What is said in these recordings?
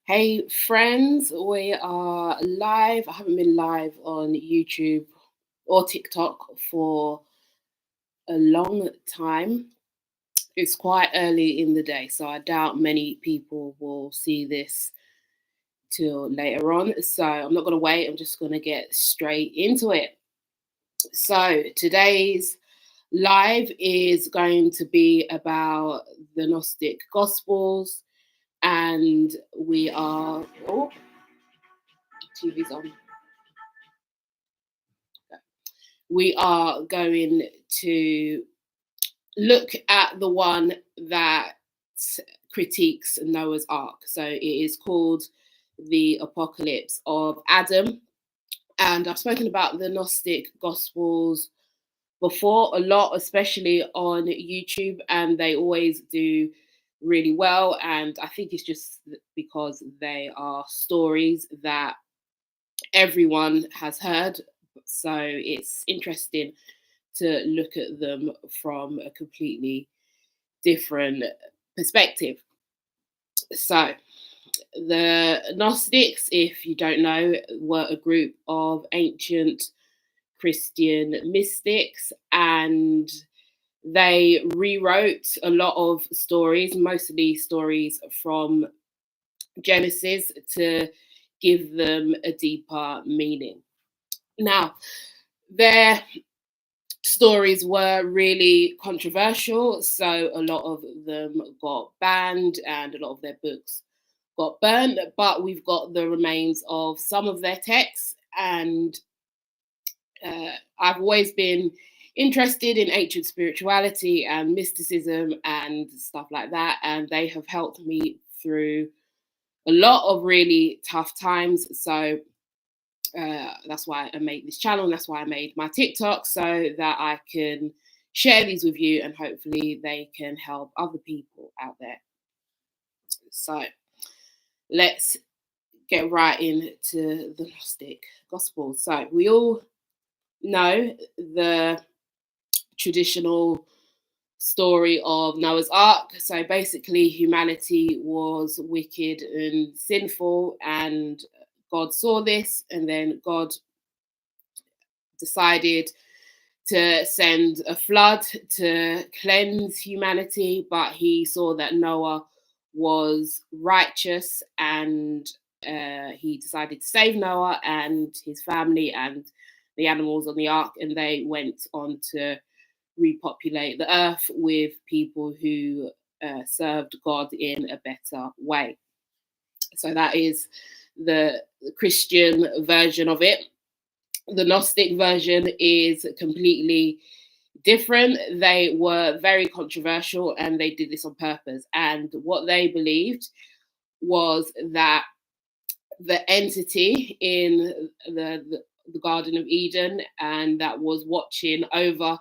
Hey friends, we are live. I haven't been live on YouTube or TikTok for a long time. It's quite early in the day, so I doubt many people will see this till later on. So I'm not going to wait, I'm just going to get straight into it. So today's live is going to be about the Gnostic Gospels, and we are. Oh, TV's on. We are going to look at the one that critiques Noah's Ark. So it is called The Apocalypse of Adam. And I've spoken about the Gnostic Gospels before a lot, especially on YouTube, and they always do really well. And I think it's just because they are stories that everyone has heard. So it's interesting to look at them from a completely different perspective. So, the Gnostics, if you don't know, were a group of ancient Christian mystics, and they rewrote a lot of stories, mostly stories from Genesis, to give them a deeper meaning. Now, their stories were really controversial, so a lot of them got banned and a lot of their books got burned. But we've got the remains of some of their texts, and I've always been interested in ancient spirituality and mysticism and stuff like that, and they have helped me through a lot of really tough times. So that's why I made this channel, and that's why I made my TikTok, so that I can share these with you and hopefully they can help other people out there. So let's get right into the Gnostic Gospels. So we all know the traditional story of Noah's Ark. So basically, humanity was wicked and sinful, and God saw this, and then God decided to send a flood to cleanse humanity, but he saw that Noah was righteous, and he decided to save Noah and his family and the animals on the ark, and they went on to repopulate the earth with people who served God in a better way. So that is the Christian version of it. The Gnostic version is completely different. They were very controversial and they did this on purpose. And what they believed was that the entity in the Garden of Eden and that was watching over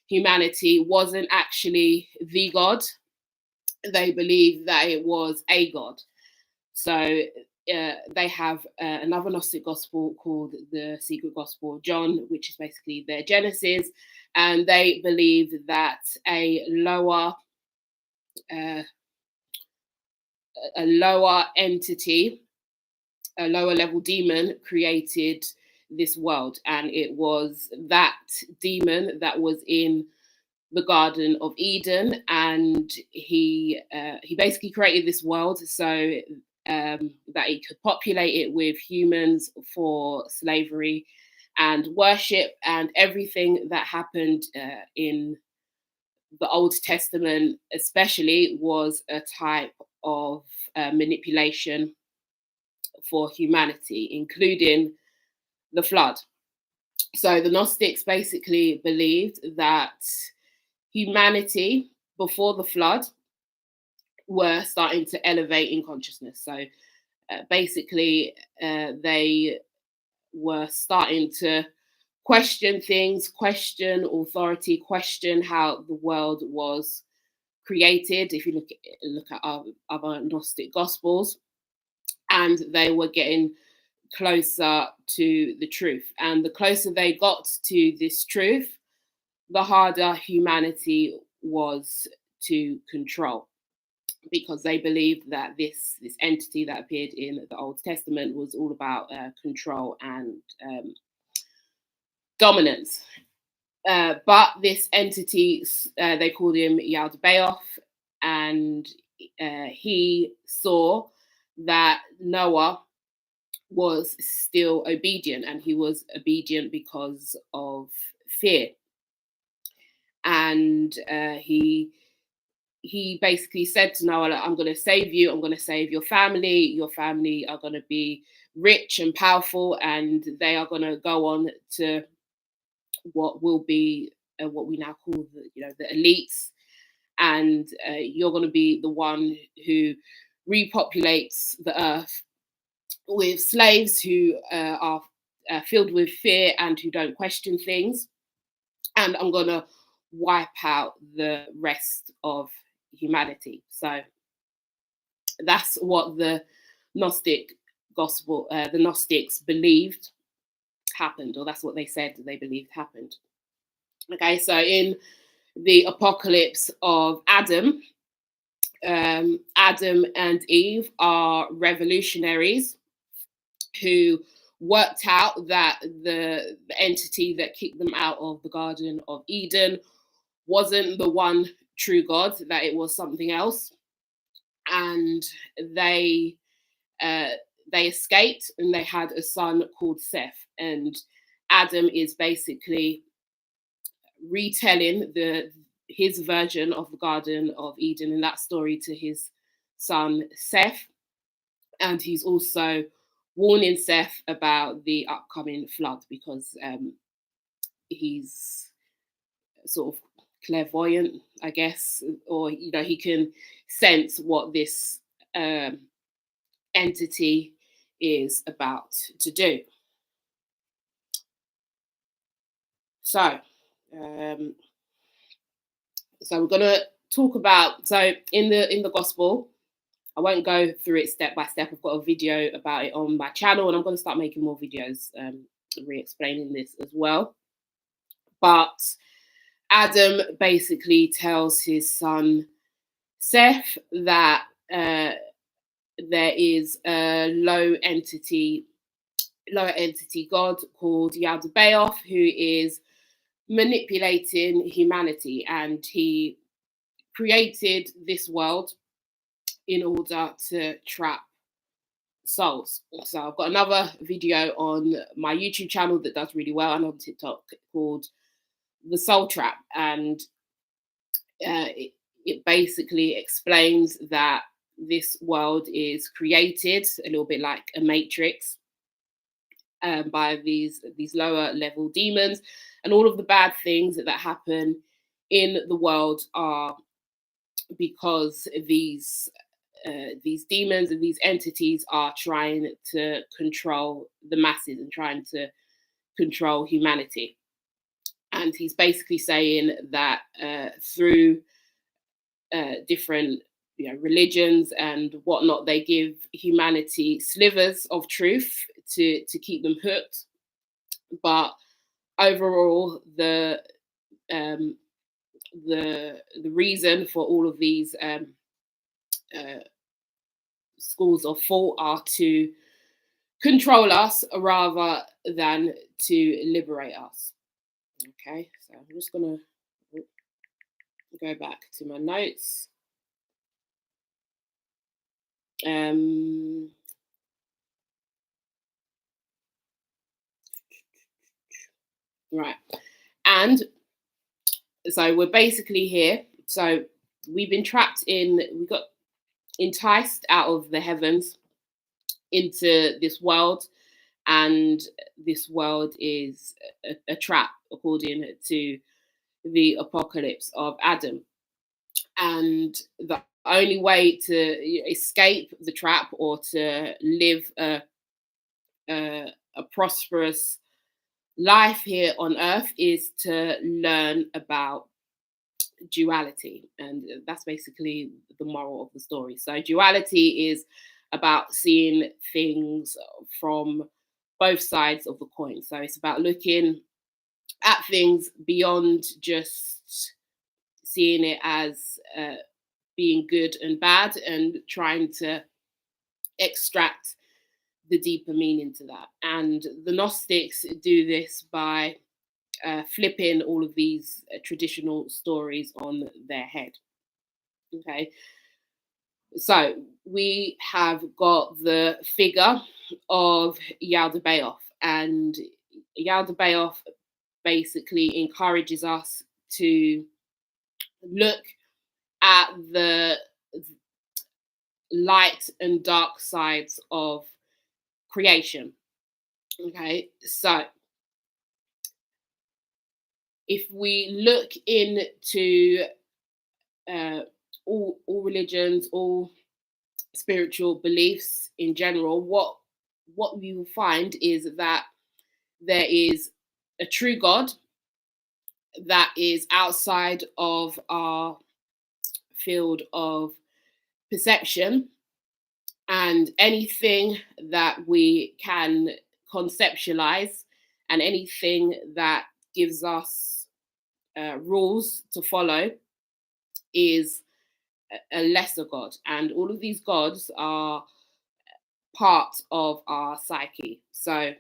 humanity wasn't actually the God. They believed that it was a God. So they have another Gnostic gospel called the Secret Gospel of John, which is basically their Genesis, and they believe that uh, a lower entity, a lower level demon, created this world, and it was that demon that was in the Garden of Eden, and he basically created this world so that he could populate it with humans for slavery and worship, and everything that happened in the Old Testament, especially, was a type of manipulation for humanity, including the flood. So the Gnostics basically believed that humanity before the flood were starting to elevate in consciousness. So basically, they were starting to question things, question authority, question how the world was created. If you look at our other Gnostic Gospels, and they were getting closer to the truth. And the closer they got to this truth, the harder humanity was to control. because they believed that this entity that appeared in the Old Testament was all about control and dominance. But this entity, they called him Yaldabaoth, and he saw that Noah was still obedient, and he was obedient because of fear. And he basically said to Noah, I'm going to save you. I'm going to save your family. Your family are going to be rich and powerful, and they are going to go on to what will be what we now call the elites. And you're going to be the one who repopulates the earth with slaves who are filled with fear and who don't question things. And I'm going to wipe out the rest of humanity. So that's what the Gnostic Gospel, the Gnostics believed happened, or that's what they said they believed happened. Okay, so in the apocalypse of Adam, Adam and Eve are revolutionaries who worked out that the entity that kicked them out of the Garden of Eden wasn't the one true God, that it was something else. And they escaped, and they had a son called Seth. And Adam is basically retelling his version of the Garden of Eden in that story to his son Seth. And he's also warning Seth about the upcoming flood, because he's sort of clairvoyant, I guess, or he can sense what this entity is about to do. So we're going to talk about, so in the gospel, I won't go through it step by step. I've got a video about it on my channel, and I'm going to start making more videos re-explaining this as well. But Adam basically tells his son Seth that there is a lower entity God called Yaldabaoth, who is manipulating humanity, and he created this world in order to trap souls. So I've got another video on my YouTube channel that does really well, and on TikTok, called The Soul Trap, and it basically explains that this world is created a little bit like a matrix by these lower level demons, and all of the bad things that happen in the world are because these demons and these entities are trying to control the masses and trying to control humanity. And he's basically saying that through different religions and whatnot, they give humanity slivers of truth to keep them hooked, but overall the reason for all of these schools of thought are to control us rather than to liberate us. Okay, so I'm just gonna go back to my notes. Right, and so we're basically here. So we've been trapped we got enticed out of the heavens into this world, and this world is a trap according to the apocalypse of Adam. And the only way to escape the trap or to live a prosperous life here on earth is to learn about duality. And that's basically the moral of the story. So duality is about seeing things from both sides of the coin. So it's about looking at things beyond just seeing it as being good and bad, and trying to extract the deeper meaning to that. And the Gnostics do this by flipping all of these traditional stories on their head. Okay, so we have got the figure of Yaldabaoth, and Yaldabaoth basically encourages us to look at the light and dark sides of creation. Okay, so if we look into all religions, all spiritual beliefs in general, what we will find is that there is a true God that is outside of our field of perception, and anything that we can conceptualize and anything that gives us rules to follow is a lesser god. And all of these gods are part of our psyche. So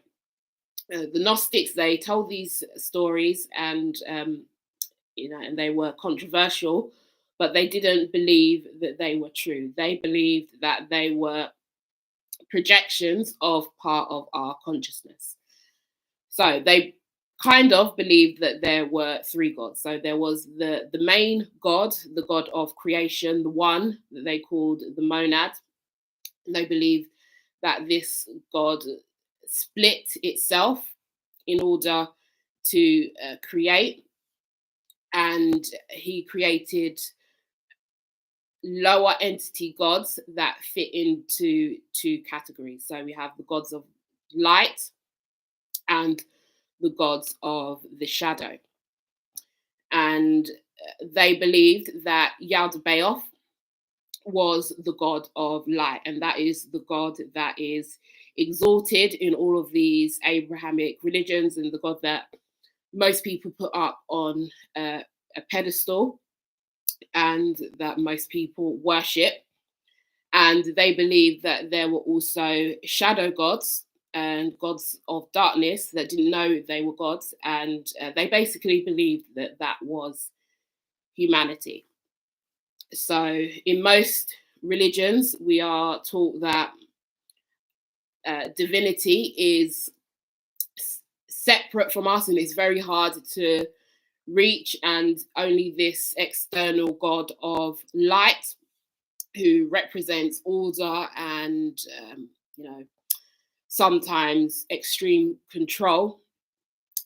the Gnostics, they told these stories, and and they were controversial, but they didn't believe that they were true. They believed that they were projections of part of our consciousness. So they kind of believed that there were three gods. So there was the main god, the god of creation, the one that they called the monad. And they believed that this god split itself in order to create, and he created lower entity gods that fit into two categories. So we have the gods of light and the gods of the shadow. And they believed that Yaldabaoth was the god of light, and that is the god that is exalted in all of these Abrahamic religions, and the god that most people put up on a pedestal and that most people worship. And they believed that there were also shadow gods and gods of darkness that didn't know they were gods, and they basically believed that that was humanity. So in most religions, we are taught that divinity is separate from us, and it's very hard to reach, and only this external god of light, who represents order and sometimes extreme control,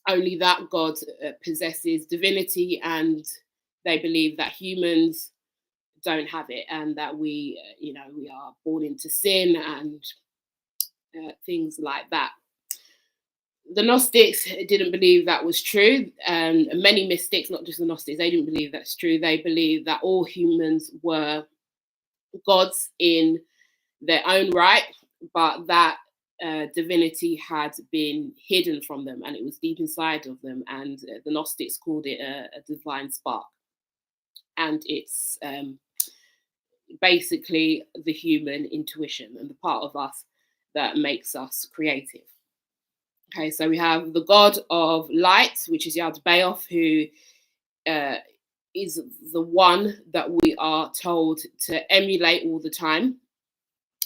only that god possesses divinity, and they believe that humans don't have it, and that we are born into sin and things like that. The Gnostics didn't believe that was true, and many mystics, not just the Gnostics, they didn't believe that's true. They believed that all humans were gods in their own right, but that divinity had been hidden from them, and it was deep inside of them, and the Gnostics called it a divine spark. And it's basically the human intuition and the part of us that makes us creative. Okay, so we have the god of light, which is Yaldabaoth, who is the one that we are told to emulate all the time.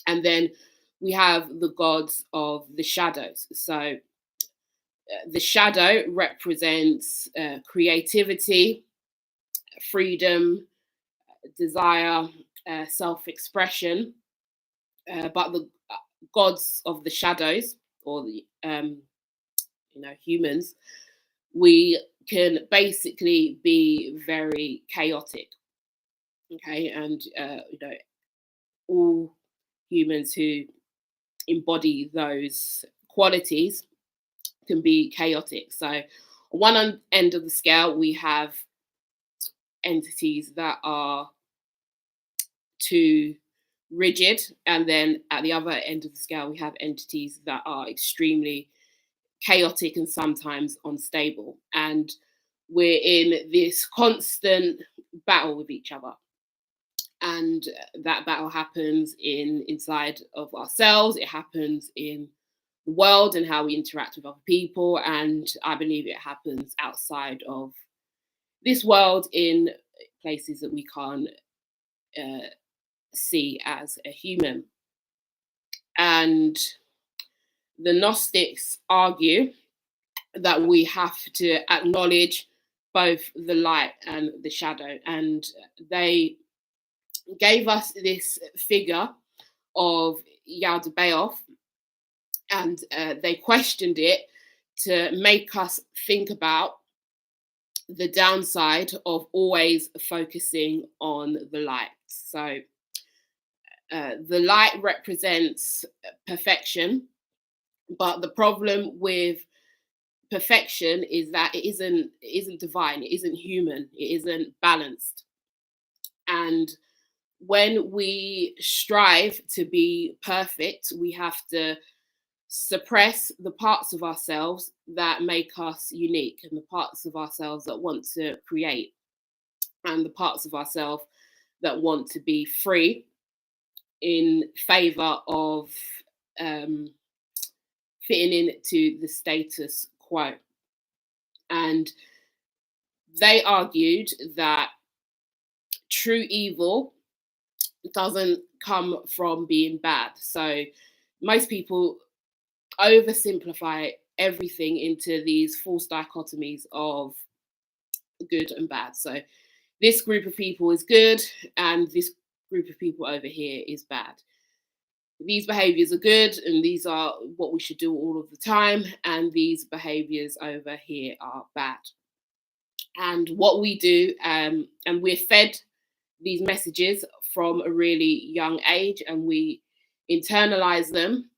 And then we have the gods of the shadows. So the shadow represents creativity, freedom, desire, self-expression. But the gods of the shadows, or the humans, we can basically be very chaotic. Okay, and all humans who embody those qualities can be chaotic. So on one end of the scale, we have entities that are too rigid, and then at the other end of the scale, we have entities that are extremely chaotic and sometimes unstable. And we're in this constant battle with each other. And that battle happens inside of ourselves. It happens in the world and how we interact with other people. And I believe it happens outside of this world in places that we can't see as a human. And the Gnostics argue that we have to acknowledge both the light and the shadow. And they gave us this figure of Yaldabaoth, and they questioned it to make us think about the downside of always focusing on the light. So the light represents perfection, but the problem with perfection is that it isn't divine, it isn't human, it isn't balanced. And when we strive to be perfect, we have to suppress the parts of ourselves that make us unique, and the parts of ourselves that want to create, and the parts of ourselves that want to be free, in favor of fitting into the status quo. And they argued that true evil doesn't come from being bad. So most people oversimplify everything into these false dichotomies of good and bad. So this group of people is good and this group of people over here is bad. These behaviors are good and these are what we should do all of the time, and these behaviors over here are bad. And what we do, and we're fed these messages from a really young age, and we internalize them,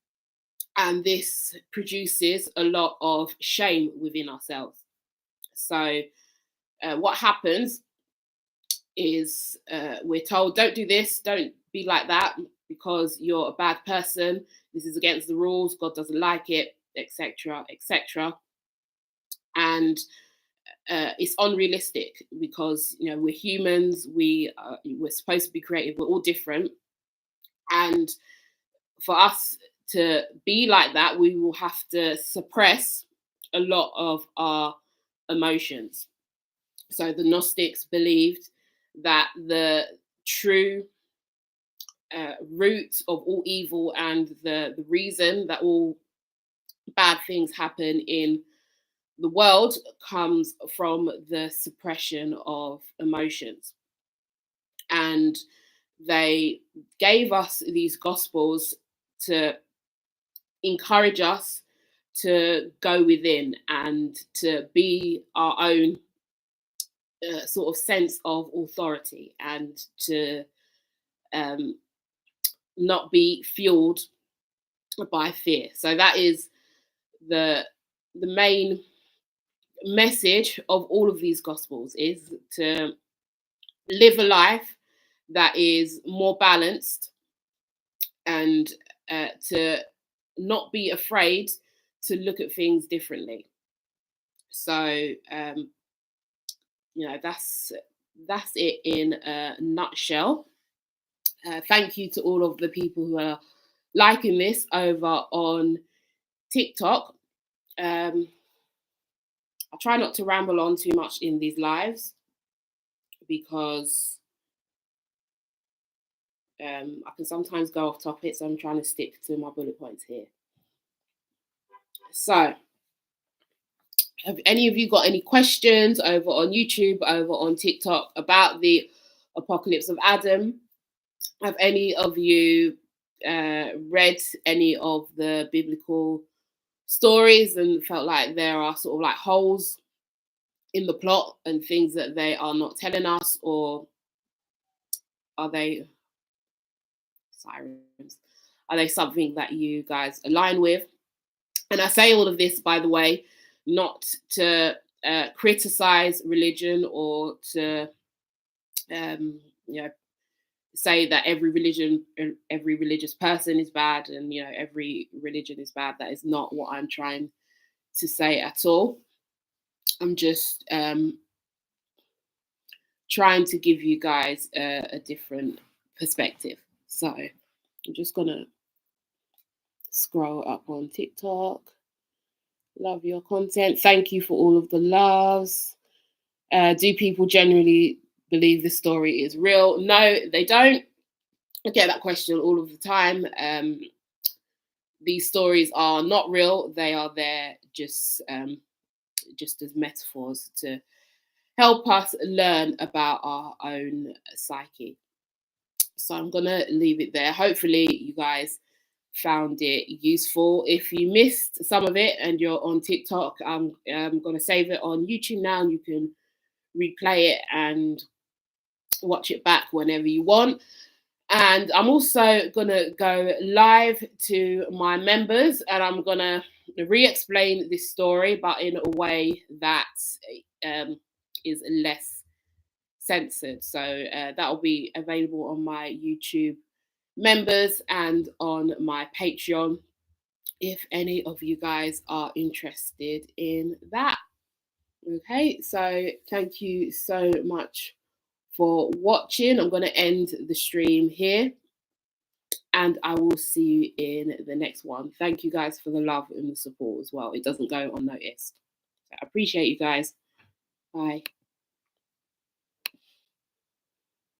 and this produces a lot of shame within ourselves. So what happens is we're told, don't do this, don't be like that, because you're a bad person, this is against the rules, God doesn't like it, etc., etc. And it's unrealistic, because we're humans, we're supposed to be creative, we're all different, and for us to be like that, we will have to suppress a lot of our emotions. So the Gnostics believed that the true root of all evil and the reason that all bad things happen in the world comes from the suppression of emotions. And they gave us these gospels to encourage us to go within and to be our own sort of sense of authority, and to not be fueled by fear. So that is the main message of all of these gospels, is to live a life that is more balanced, and to not be afraid to look at things differently. So that's it in a nutshell. Thank you to all of the people who are liking this over on TikTok. I try not to ramble on too much in these lives, because I can sometimes go off topic, so I'm trying to stick to my bullet points here. So, have any of you got any questions over on YouTube, over on TikTok, about the apocalypse of Adam? Have any of you read any of the biblical stories and felt like there are sort of like holes in the plot and things that they are not telling us? Or are they sirens? Are they something that you guys align with? And I say all of this, by the way, not to criticize religion, or to say that every religious person is bad, and every religion is bad. That is not what I'm trying to say at all. I'm just trying to give you guys a different perspective. So I'm just gonna scroll up on TikTok. Love your content. Thank you for all of the loves. Do people generally believe the story is real? No, they don't. I get that question all of the time. These stories are not real. They are there just as metaphors to help us learn about our own psyche. So I'm gonna leave it there. Hopefully you guys found it useful. If you missed some of it and you're on TikTok, I'm gonna save it on YouTube now, and you can replay it and watch it back whenever you want. And I'm also gonna go live to my members, and I'm gonna re-explain this story, but in a way that is less censored. So that will be available on my YouTube members and on my Patreon, if any of you guys are interested in that. Okay, so thank you so much for watching. I'm going to end the stream here, and I will see you in the next one. Thank you guys for the love and the support as well. It doesn't go unnoticed. I appreciate you guys. Bye.